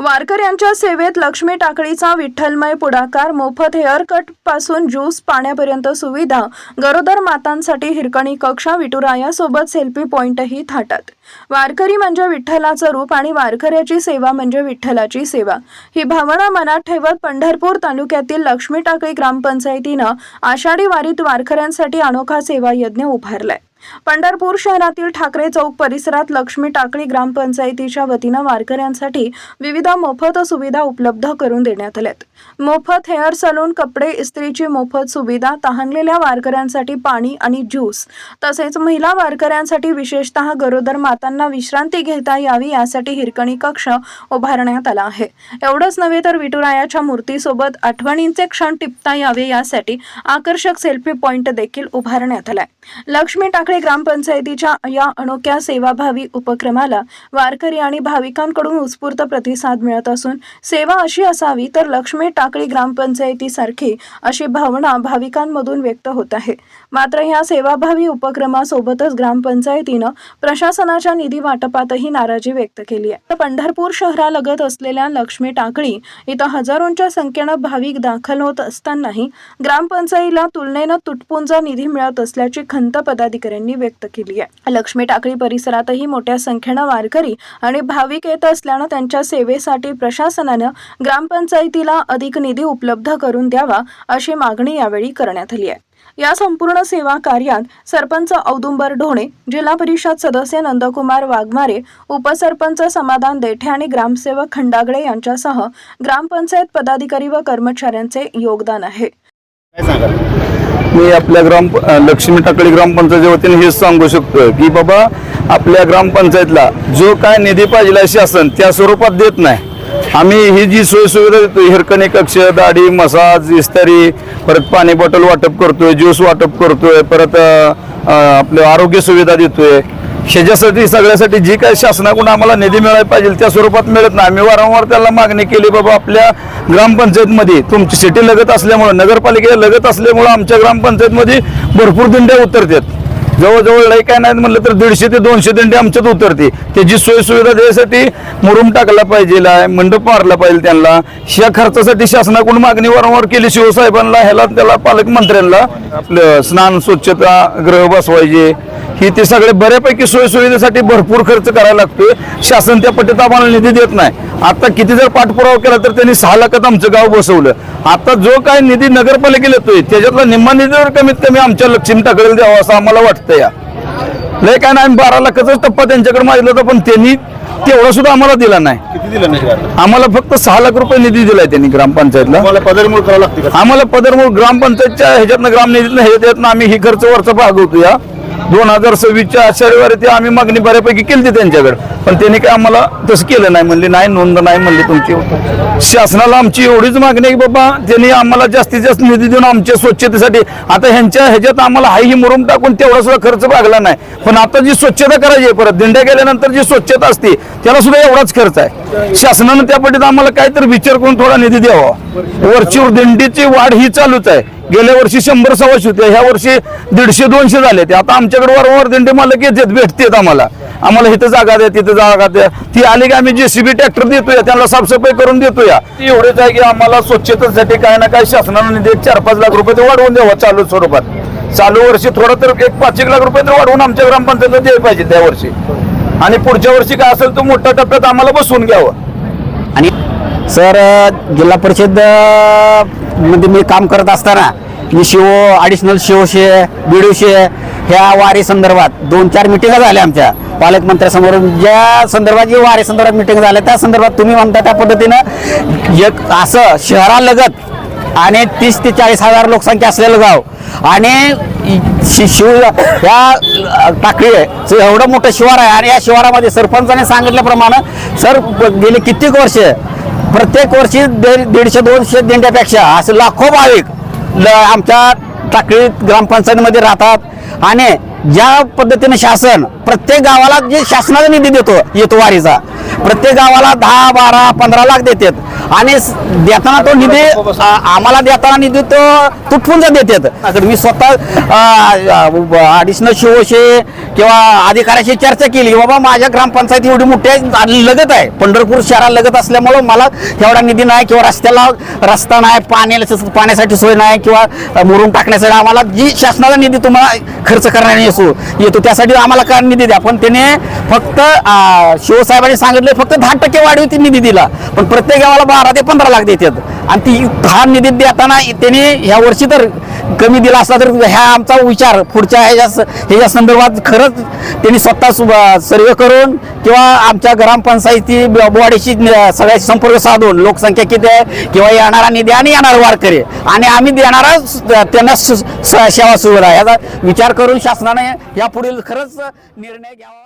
वारकऱ्यांच्या सेवेत लक्ष्मी टाकळीचा विठ्ठलमय पुढाकार, मोफत हेअरकट पासून ज्यूस पाण्यापर्यंत सुविधा, गरोदर मातांसाठी हिरकणी कक्ष, विठुरायासोबत सेल्फी पॉइंटही थाटात। वारकरी म्हणजे विठ्ठलाचं रूप आणि वारकऱ्याची सेवा म्हणजे विठ्ठलाची सेवा ही भावना मनात ठेवत पंढरपूर तालुक्यातील लक्ष्मी टाकळी ग्रामपंचायतीनं आषाढी वारीत वारकऱ्यांसाठी अनोखा सेवा यज्ञ उभारलाय। पंढरपूर शहरातील ठाकरे चौक परिसरात लक्ष्मी टाकळी ग्रामपंचायतीच्या वतीनं वारकऱ्यांसाठी विविध मोफत सुविधा उपलब्ध करून देण्यात आल्यात। मोफत हेअर सलून, कपडे इस्त्रीची मोफत सुविधा, तहानलेल्या वारकऱ्यांसाठी पाणी आणि ज्यूस, तसेच महिला वारकऱ्यांसाठी विशेषतः गरोदर मातांना विश्रांती घेता यावी यासाठी हिरकणी कक्ष उभारण्यात आला आहे। एवढंच नव्हे तर विठुरायाच्या मूर्तीसोबत आठवणींचे क्षण टिपता यावे यासाठी आकर्षक सेल्फी पॉइंट देखील उभारण्यात आलाय। लक्ष्मी टाकळी ग्रामपंचायतीच्या या अनोख्या सेवाभावी उपक्रमाला वारकरी आणि भाविकांकडून उत्स्फूर्त प्रतिसाद मिळत असून सेवा अशी असावी तर लक्ष्मी टाकळी ग्रामपंचायतीसारखी अशी भावना भाविकांमधून व्यक्त होत आहे। मात्र या सेवाभावी उपक्रमासोबतच ग्रामपंचायतीनं प्रशासनाच्या निधी वाटपातही नाराजी व्यक्त केली आहे। पंढरपूर शहरालगत असलेल्या लक्ष्मी टाकळी इथं हजारोंच्या संख्येनं भाविक दाखल होत असतानाही ग्रामपंचायतीला तुलनेनं तुटपुंज निधी मिळत असल्याची खंत पदाधिकाऱ्यांनी व्यक्त केली आहे। लक्ष्मी टाकळी परिसरातही मोठ्या संख्येनं वारकरी आणि भाविक येत असल्यानं त्यांच्या सेवेसाठी प्रशासनानं ग्रामपंचायतीला अधिक निधी उपलब्ध करून द्यावा अशी मागणी यावेळी करण्यात आली आहे। या संपूर्ण सेवा कार्यात सरपंच औदुंबर ढोणे, जिल्हा परिषद सदस्य नंदकुमार वाघमारे, उपसरपंच समाधान देठे आणि ग्रामसेवक खंडागळे यांच्यासह ग्रामपंचायत पदाधिकारी व कर्मचाऱ्यांचे योगदान आहे। मी आपल्या लक्ष्मी टाकळी ग्रामपंचायतीच्या वतीने हे सांगू शकतो की बाबा आपल्या ग्रामपंचायतला जो काय निधी पाहिजे शासन त्या स्वरूपात देत नाही। आम्ही ही जी सोय सुविधा देतो, हिरकणी कक्ष, दाढी, मसाज, इस्त्री, परत पाणी बॉटल वाटप करतोय, ज्यूस वाटप करतोय, परत आपल्या आरोग्य सुविधा देतोय, ह्याच्यासाठी सगळ्यासाठी जी काही शासनाकडून आम्हाला निधी मिळायला पाहिजे त्या स्वरूपात मिळत नाही। आम्ही वारंवार त्याला मागणी केली, बाबा आपल्या ग्रामपंचायतमध्ये तुमची सिटी लगत असल्यामुळे, नगरपालिकेला लगत असल्यामुळे आमच्या ग्रामपंचायतमध्ये भरपूर दिंड्या उतरतात। जवळजवळ लई काय नाही म्हणलं तर 150 ते 200 दिंडी आमच्यात उतरते। त्याची सोय सुविधा देण्यासाठी मुरुम टाकला पाहिजे, मंडप मारला पाहिजे त्यांना। ह्या खर्चासाठी शासनाकडून मागणी वारंवार केली, शिवसाहेबांना, ह्याला त्याला पालकमंत्र्यांना। आपलं स्नान, स्वच्छता गृह बसवायचे, ही ते सगळे बऱ्यापैकी सोयी सुविधेसाठी भरपूर खर्च करायला लागतोय। शासन त्या पद्धतीत आम्हाला निधी देत नाही। आता किती जर पाठपुरावा केला तर त्यांनी 6 लाखात आमचं गाव बसवलं। आता जो काय निधी नगरपालिकेला येतोय त्याच्यातला निम्मा निधीवर कमीत कमी आमच्या लक्ष्मी टाकळीला द्यावा असं आम्हाला वाटतं। या लय काय नाही, 12 लाखाचा टप्पा त्यांच्याकडे मागितला होता, पण त्यांनी तेवढा सुद्धा आम्हाला दिला नाही। किती दिला नाही? आम्हाला फक्त 6 लाख रुपये निधी दिलाय त्यांनी ग्रामपंचायतला। पदरमूळ करावं लागते का? आम्हाला पदरमूळ ग्रामपंचायतच्या ह्याच्यातनं ग्रामनिधीतनं ह्याच्यातनं आम्ही ही खर्च वरचा भागवतो। या 2026च्या आषाढी वारीत आम्ही मागणी बऱ्यापैकी केली त्यांच्याकडे, पण त्यांनी काय आम्हाला तसं केलं नाही, म्हणले नाही, नोंद नाही म्हणले तुमची। शासनाला आमची एवढीच मागणी आहे की बाबा त्यांनी आम्हाला जास्तीत जास्त निधी देऊन आमच्या स्वच्छतेसाठी, आता ह्याच्यात आम्हाला हाही मुरुम टाकून तेवढा सुद्धा खर्च भागला नाही, पण आता जी स्वच्छता करायची आहे, परत दिंड्या गेल्यानंतर जी स्वच्छता असते त्याला सुद्धा एवढाच खर्च आहे। शासनानं त्या पद्धतीत आम्हाला काहीतरी विचार करून थोडा निधी द्यावा। वरची दिंडीची वाढ ही चालूच आहे। गेल्या वर्षी 100-125 होते, ह्या वर्षी 150-200 झाले। ते आता आमच्याकडे वारंवार दिंडी मालक येतात, भेटतात आम्हाला इथं जागा द्या, तिथं जागा द्या। ती आली की आम्ही JCB ट्रॅक्टर देतोय, त्यांना साफसफाई करून देतोय। एवढेच आहे की आम्हाला स्वच्छतेसाठी काय ना काय शासनानं निधी 4-5 लाख रुपये ते वाढवून द्यावा चालू स्वरूपात। चालू वर्षी थोडं तर 1-5 लाख रुपये तर वाढवून आमच्या ग्रामपंचायतीला द्यायला पाहिजे त्या वर्षी, आणि पुढच्या वर्षी काय असेल तो मोठ्या टप्प्यात आम्हाला बसवून घ्यावं। आणि सर, जिल्हा परिषद मध्ये मी काम करत असताना मी ॲडिशनल BDO ह्या वारी संदर्भात 2-4 मिटिंगा झाल्या आमच्या पालकमंत्र्यासमोर। ज्या संदर्भात जी वारी संदर्भात मिटिंग झाल्या त्या संदर्भात तुम्ही म्हणता त्या पद्धतीनं एक असं शहरालगत आणि 30 ते 40 हजार लोकसंख्या असलेलं गाव आणि ह्या टाकळीचं एवढं मोठं शिवार आहे, आणि या शिवारामध्ये सरपंचाने सांगितल्याप्रमाणे सर गेले कित्येक वर्ष प्रत्येक वर्षी 150-200 दिंड्यापेक्षा असे लाखो भाविक आमच्या टाकळी ग्रामपंचायतीमध्ये राहतात, आणि ज्या पद्धतीने शासन प्रत्येक गावाला जे शासनाचा निधी येतो वारीचा, प्रत्येक गावाला 10, 12, 15 लाख देतात आणि देताना तो निधी आम्हाला देताना निधी तो तुटपुंजा देतात. मी स्वतः ॲडिशनल शिवशे किंवा अधिकाऱ्याशी चर्चा केली की बाबा माझ्या ग्रामपंचायत एवढी मोठी आहे, लगत आहे पंढरपूर शहराला लगत असल्यामुळं मला एवढा निधी नाही किंवा रस्ता नाही, पाण्यासाठी सोय नाही किंवा मुरुम टाकण्यासाठी आम्हाला जी शासनाचा निधी तुम्हाला खर्च करण्याने येतो त्यासाठी आम्हाला काय निधी द्या. पण त्याने फक्त शिवसाहेबांनी सांगितले फक्त 10% वाढीव निधी दिला, पण प्रत्येक गावाला 12 ते 15 लाख देतात आणि ती हा निधी देताना त्याने ह्या वर्षी तर कमी दिला असला तर ह्या आमचा विचार पुढच्या ह्याच्या संदर्भात खरंच त्यांनी स्वतः सर्वे करून किंवा आमच्या ग्रामपंचायती बॉडीशी सगळ्याशी संपर्क साधून लोकसंख्या किती आहे किंवा येणारा निधी आणि येणारा वारकरी आणि आम्ही देणारा त्यांना सेवा सुविधा याचा विचार करून शासनाने यापुढील खरंच निर्णय घ्यावा.